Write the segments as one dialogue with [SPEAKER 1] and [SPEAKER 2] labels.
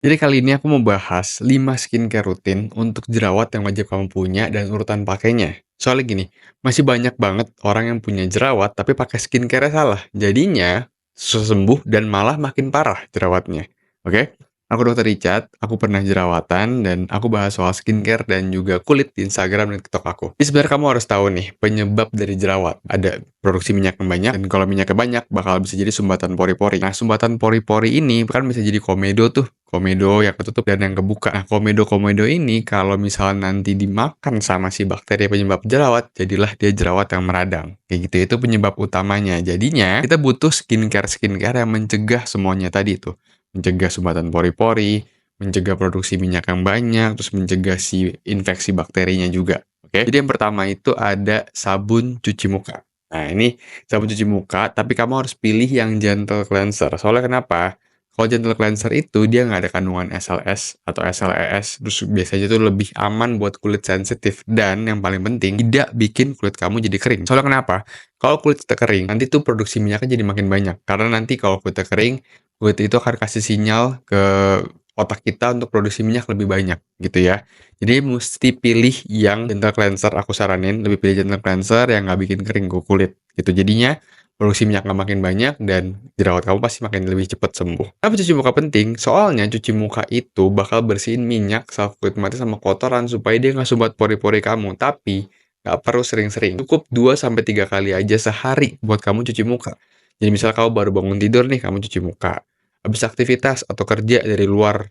[SPEAKER 1] Jadi kali ini aku mau bahas 5 skincare rutin untuk jerawat yang wajib kamu punya dan urutan pakainya. Soalnya gini, masih banyak banget orang yang punya jerawat tapi pakai skincare salah. Jadinya susah sembuh dan malah makin parah jerawatnya. Oke? Aku Dokter Richard, aku pernah jerawatan dan aku bahas soal skincare dan juga kulit di Instagram dan TikTok aku. Jadi sebenarnya kamu harus tahu nih penyebab dari jerawat. Ada produksi minyak yang banyak dan kalau minyaknya banyak bakal bisa jadi sumbatan pori-pori. Nah, sumbatan pori-pori ini kan bisa jadi komedo tuh. Komedo yang ketutup dan yang kebuka. Nah, komedo-komedo ini kalau misalnya nanti dimakan sama si bakteri penyebab jerawat, jadilah dia jerawat yang meradang. Kayak gitu, itu penyebab utamanya. Jadinya, kita butuh skincare-skincare yang mencegah semuanya tadi tuh. Mencegah sumbatan pori-pori, mencegah produksi minyak yang banyak, terus mencegah si infeksi bakterinya juga. Oke? Jadi yang pertama itu ada sabun cuci muka. Nah, ini sabun cuci muka, tapi kamu harus pilih yang gentle cleanser. Soalnya kenapa? Kalau gentle cleanser itu dia nggak ada kandungan SLS atau SLES, terus biasanya itu lebih aman buat kulit sensitif dan yang paling penting tidak bikin kulit kamu jadi kering. Soalnya kenapa? Kalau kulit kita kering, nanti tuh produksi minyaknya jadi makin banyak. Karena nanti kalau kulitnya kering, kulit itu akan kasih sinyal ke otak kita untuk produksi minyak lebih banyak gitu ya. Jadi mesti pilih yang gentle cleanser, aku saranin lebih pilih gentle cleanser yang nggak bikin kering ke kulit gitu. Jadinya produksi minyak nggak makin banyak dan jerawat kamu pasti makin lebih cepat sembuh. Tapi cuci muka penting, soalnya cuci muka itu bakal bersihin minyak, sel kulit mati sama kotoran supaya dia nggak sumbat pori-pori kamu. Tapi nggak perlu sering-sering. Cukup 2 sampai 3 kali aja sehari buat kamu cuci muka. Jadi misal kamu baru bangun tidur nih, kamu cuci muka. Habis aktivitas atau kerja di luar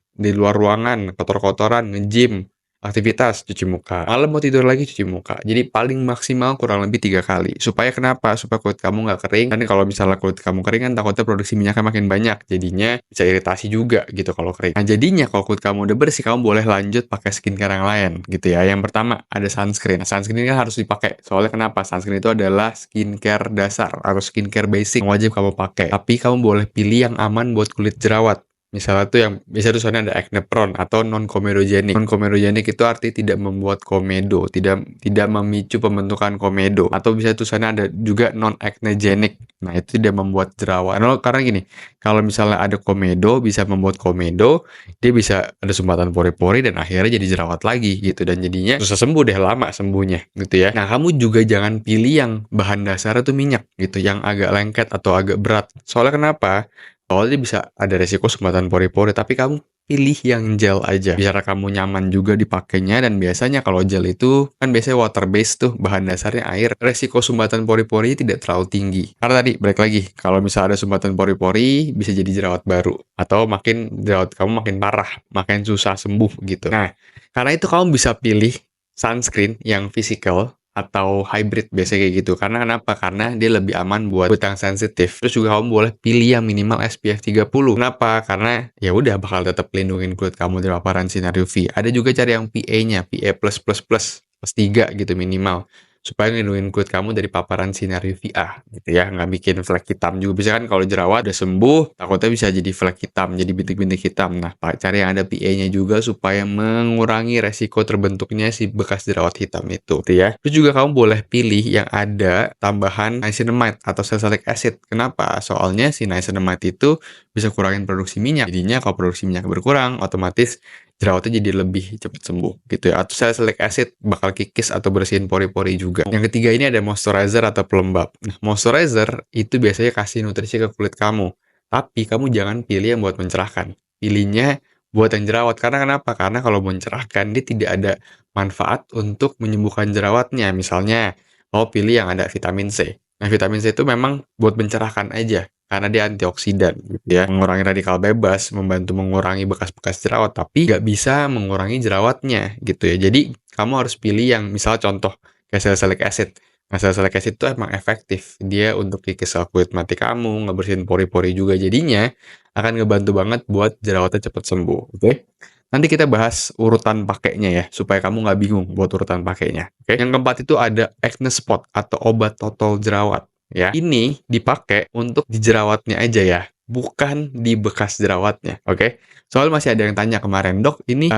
[SPEAKER 1] ruangan, kotor-kotoran, nge-gym, aktivitas, cuci muka. Malam mau tidur lagi, cuci muka. Jadi paling maksimal kurang lebih 3 kali. Supaya kenapa? Supaya kulit kamu nggak kering. Kan kalau misalnya kulit kamu kering kan takutnya produksi minyaknya makin banyak. Jadinya bisa iritasi juga gitu kalau kering. Nah jadinya kalau kulit kamu udah bersih, kamu boleh lanjut pakai skincare yang lain gitu ya. Yang pertama ada sunscreen. Nah, sunscreen kan harus dipakai. Soalnya kenapa? Sunscreen itu adalah skincare dasar atau skincare basic yang wajib kamu pakai. Tapi kamu boleh pilih yang aman buat kulit jerawat. Misalnya tuh yang bisa tulisannya ada acne prone atau non comedogenic. Non comedogenic itu arti tidak membuat komedo, tidak memicu pembentukan komedo. Atau bisa tulisannya ada juga non acnegenic. Nah, itu tidak membuat jerawat. Karena gini, kalau misalnya ada komedo bisa membuat komedo, dia bisa ada sumbatan pori-pori dan akhirnya jadi jerawat lagi gitu dan jadinya susah sembuh deh lama sembuhnya gitu ya. Nah, kamu juga jangan pilih yang bahan dasarnya tuh minyak gitu, yang agak lengket atau agak berat. Soalnya kenapa? Soalnya bisa ada resiko sumbatan pori-pori, tapi kamu pilih yang gel aja. Biar kamu nyaman juga dipakainya dan biasanya kalau gel itu kan biasanya water based tuh, bahan dasarnya air. Resiko sumbatan pori-pori tidak terlalu tinggi. Karena tadi balik lagi, kalau misalnya ada sumbatan pori-pori bisa jadi jerawat baru atau makin jerawat kamu makin parah, makin susah sembuh gitu. Nah, karena itu kamu bisa pilih sunscreen yang physical atau hybrid biasanya kayak gitu. Karena kenapa? Karena dia lebih aman buat kulit yang sensitif. Terus juga kamu boleh pilih yang minimal SPF 30. Kenapa? Karena ya udah bakal tetap lindungin kulit kamu dari paparan sinar UV. Ada juga cari yang PA-nya, PA++++, +3 gitu minimal. Supaya ngelindungin kulit kamu dari paparan sinar UVA gitu ya, nggak bikin flek hitam juga. Bisa kan kalau jerawat udah sembuh, takutnya bisa jadi flek hitam, jadi bintik-bintik hitam. Nah, cari yang ada PA-nya juga supaya mengurangi resiko terbentuknya si bekas jerawat hitam itu gitu ya. Terus juga kamu boleh pilih yang ada tambahan niacinamide atau salicylic acid. Kenapa? Soalnya si niacinamide itu bisa kurangin produksi minyak. Jadinya kalau produksi minyak berkurang, otomatis jerawatnya jadi lebih cepat sembuh gitu ya. Atau salicylic acid bakal kikis atau bersihin pori-pori juga. Yang ketiga ini ada moisturizer atau pelembab. Nah, moisturizer itu biasanya kasih nutrisi ke kulit kamu. Tapi kamu jangan pilih yang buat mencerahkan. Pilihnya buat yang jerawat. Karena kenapa? Karena kalau mencerahkan dia tidak ada manfaat untuk menyembuhkan jerawatnya. Misalnya, mau pilih yang ada vitamin C. Nah, vitamin C itu memang buat mencerahkan aja karena dia antioksidan gitu ya, mengurangi radikal bebas, membantu mengurangi bekas-bekas jerawat, tapi nggak bisa mengurangi jerawatnya gitu ya. Jadi kamu harus pilih yang misal contoh kayak salicylic acid. Nah, salicylic acid itu emang efektif. Dia untuk kikis sel kulit mati kamu, ngebersihin pori-pori juga. Jadinya akan ngebantu banget buat jerawatnya cepat sembuh. Oke? Nanti kita bahas urutan pakainya ya, supaya kamu nggak bingung buat urutan pakainya. Oke? Yang keempat itu ada acne spot atau obat total jerawat. Ya, ini dipakai untuk di jerawatnya aja ya. bukan di bekas jerawatnya, oke? Soalnya masih ada yang tanya kemarin, "Dok, ini,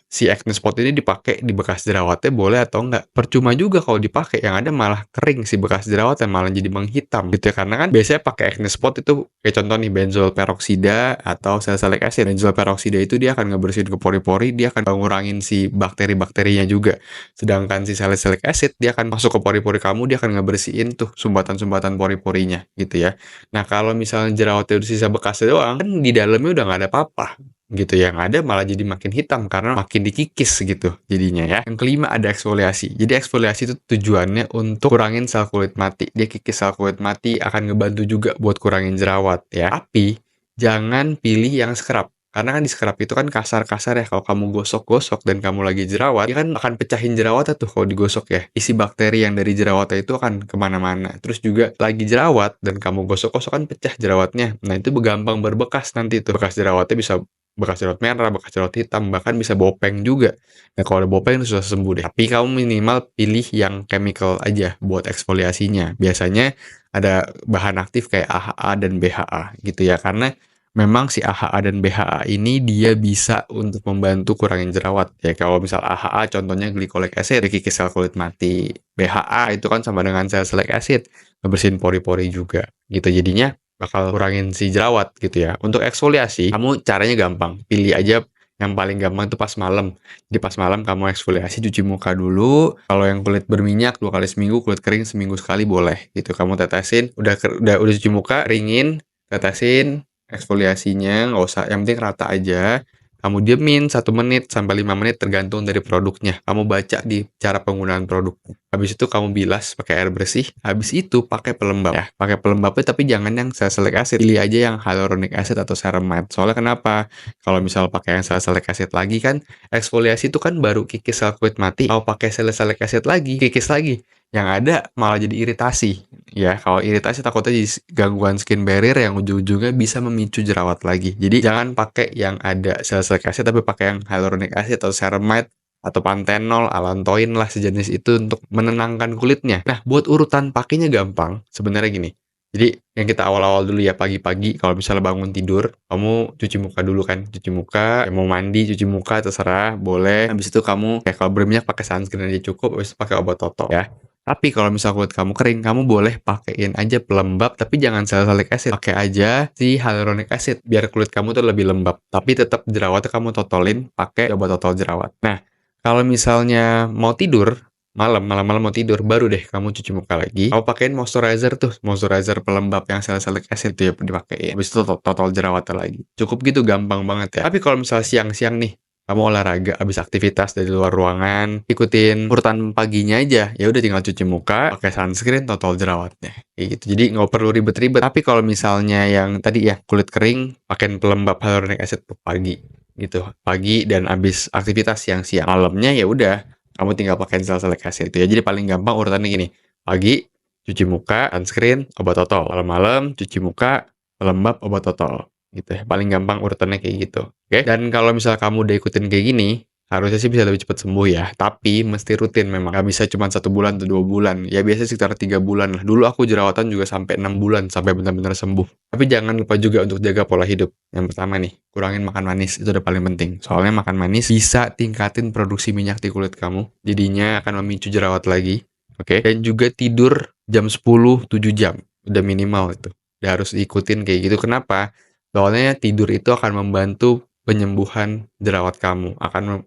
[SPEAKER 1] si acne spot ini dipakai di bekas jerawatnya boleh atau enggak?" Percuma juga kalau dipakai, yang ada malah kering si bekas jerawatnya, malah jadi menghitam gitu ya. Karena kan biasanya pakai acne spot itu kayak contoh nih benzoyl peroksida atau salicylic acid. Benzoyl peroksida itu dia akan ngebersihin ke pori-pori, dia akan ngurangin si bakteri-bakterinya juga. Sedangkan si salicylic acid dia akan masuk ke pori-pori kamu, dia akan ngebersihin tuh sumbatan-sumbatan pori-porinya gitu ya. Nah, kalau misalnya jerawatnya udah sisa bekasnya doang, kan di dalamnya udah nggak ada apa-apa gitu. Yang ada malah jadi makin hitam karena makin dikikis gitu jadinya ya. Yang kelima ada eksfoliasi. Jadi eksfoliasi itu tujuannya untuk kurangin sel kulit mati. Dia kikis sel kulit mati, akan ngebantu juga buat kurangin jerawat ya. Tapi jangan pilih yang scrub. Karena kan di scrub itu kan kasar-kasar ya, kalau kamu gosok-gosok dan kamu lagi jerawat, dia kan akan pecahin jerawatnya tuh kalau digosok ya. Isi bakteri yang dari jerawatnya itu akan kemana-mana. Terus juga lagi jerawat dan kamu gosok-gosok kan pecah jerawatnya. Nah itu gampang berbekas nanti tuh. Bekas jerawatnya bisa bekas jerawat merah, bekas jerawat hitam, bahkan bisa bopeng juga. Nah kalau ada bopeng itu susah sembuh deh. Tapi kamu minimal pilih yang chemical aja buat eksfoliasinya. Biasanya ada bahan aktif kayak AHA dan BHA gitu ya. Karena memang si AHA dan BHA ini dia bisa untuk membantu kurangin jerawat. Ya kalau misal AHA contohnya glycolic acid, kikis sel kulit mati. BHA itu kan sama dengan salicylic acid, ngebersihin pori-pori juga gitu. Jadinya bakal kurangin si jerawat gitu ya. Untuk eksfoliasi, kamu caranya gampang. Pilih aja yang paling gampang itu pas malam. Jadi pas malam kamu eksfoliasi, cuci muka dulu. Kalau yang kulit berminyak 2 kali seminggu, kulit kering seminggu sekali boleh gitu. Kamu tetesin, udah cuci muka, ringin, tetesin eksfoliasinya, nggak usah, yang penting rata aja. Kamu diemin 1 menit sampai 5 menit tergantung dari produknya. Kamu baca di cara penggunaan produk. Habis itu kamu bilas pakai air bersih. Habis itu pakai pelembab ya. Pakai pelembabnya tapi jangan yang salicylic acid. Pilih aja yang hyaluronic acid atau ceramide. Soalnya kenapa? Kalau misal pakai yang salicylic acid lagi kan, eksfoliasi itu kan baru kikis sel kulit mati. Kalau pakai salicylic acid lagi, kikis lagi. Yang ada malah jadi iritasi. Ya, kalau iritasi takutnya jadi gangguan skin barrier yang ujung-ujungnya bisa memicu jerawat lagi. Jadi jangan pakai yang ada salicylic acid tapi pakai yang hyaluronic acid atau ceramide atau pantenol, allantoin lah sejenis itu untuk menenangkan kulitnya. Nah, buat urutan pakainya gampang. Sebenarnya gini. Jadi yang kita awal-awal dulu ya pagi-pagi kalau misalnya bangun tidur, kamu cuci muka dulu kan. Cuci muka, mau mandi, cuci muka terserah, boleh. Habis itu kamu kalau berminyak pakai sunscreen aja cukup, habis itu pakai obat toto ya. Tapi kalau misal kulit kamu kering, kamu boleh pakein aja pelembab, tapi jangan salicylic acid. Pakai aja si hyaluronic acid, biar kulit kamu tuh lebih lembab. Tapi tetap jerawatnya kamu totolin pakai obat totol jerawat. Nah, kalau misalnya mau tidur, malam-malam mau tidur, baru deh kamu cuci muka lagi. Kamu pakein moisturizer tuh, moisturizer pelembab yang salicylic acid tuh ya dipakein. Habis itu totol jerawatnya lagi. Cukup gitu, gampang banget ya. Tapi kalau misalnya siang-siang nih, kamu olahraga habis aktivitas dari luar ruangan, ikutin urutan paginya aja. Ya udah tinggal cuci muka, pakai sunscreen, totol jerawatnya. Kayak gitu. Jadi nggak perlu ribet-ribet. Tapi kalau misalnya yang tadi ya kulit kering, pakein pelembab hyaluronic acid pagi gitu. Pagi dan habis aktivitas siang-siang. Malamnya ya udah kamu tinggal pakein salicylic acid itu ya. Jadi paling gampang urutannya gini. Pagi cuci muka, sunscreen, obat totol. Malam-malam cuci muka, pelembab, obat totol. Gitu ya. Paling gampang urutannya kayak gitu. Oke? Dan kalau misal kamu udah ikutin kayak gini, harusnya sih bisa lebih cepat sembuh ya. Tapi mesti rutin memang. Gak bisa cuma 1 bulan atau 2 bulan. Ya biasanya sekitar 3 bulan lah. Dulu aku jerawatan juga sampai 6 bulan sampai benar-benar sembuh. Tapi jangan lupa juga untuk jaga pola hidup. Yang pertama nih, kurangin makan manis. Itu udah paling penting. Soalnya makan manis bisa tingkatin produksi minyak di kulit kamu. Jadinya akan memicu jerawat lagi. Oke? Dan juga tidur jam 10, 7 jam. Udah minimal itu. Udah harus diikutin kayak gitu. Kenapa? Soalnya tidur itu akan membantu penyembuhan jerawat kamu. Akan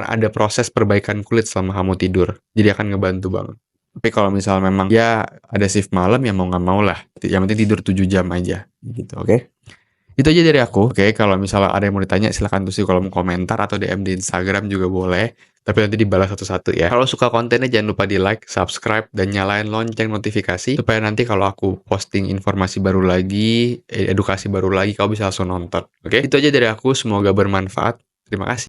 [SPEAKER 1] ada proses perbaikan kulit selama kamu tidur. Jadi akan ngebantu banget. Tapi kalau misal memang ya ada shift malam ya mau nggak mau lah. Yang penting tidur 7 jam aja. Gitu, oke? Itu aja dari aku. Oke, kalau misalnya ada yang mau ditanya silahkan tulis di kolom komentar atau DM di Instagram juga boleh. Tapi nanti dibalas satu-satu ya. Kalau suka kontennya jangan lupa di like, subscribe, dan nyalain lonceng notifikasi. Supaya nanti kalau aku posting informasi baru lagi, edukasi baru lagi, kau bisa langsung nonton. Oke, itu aja dari aku. Semoga bermanfaat. Terima kasih.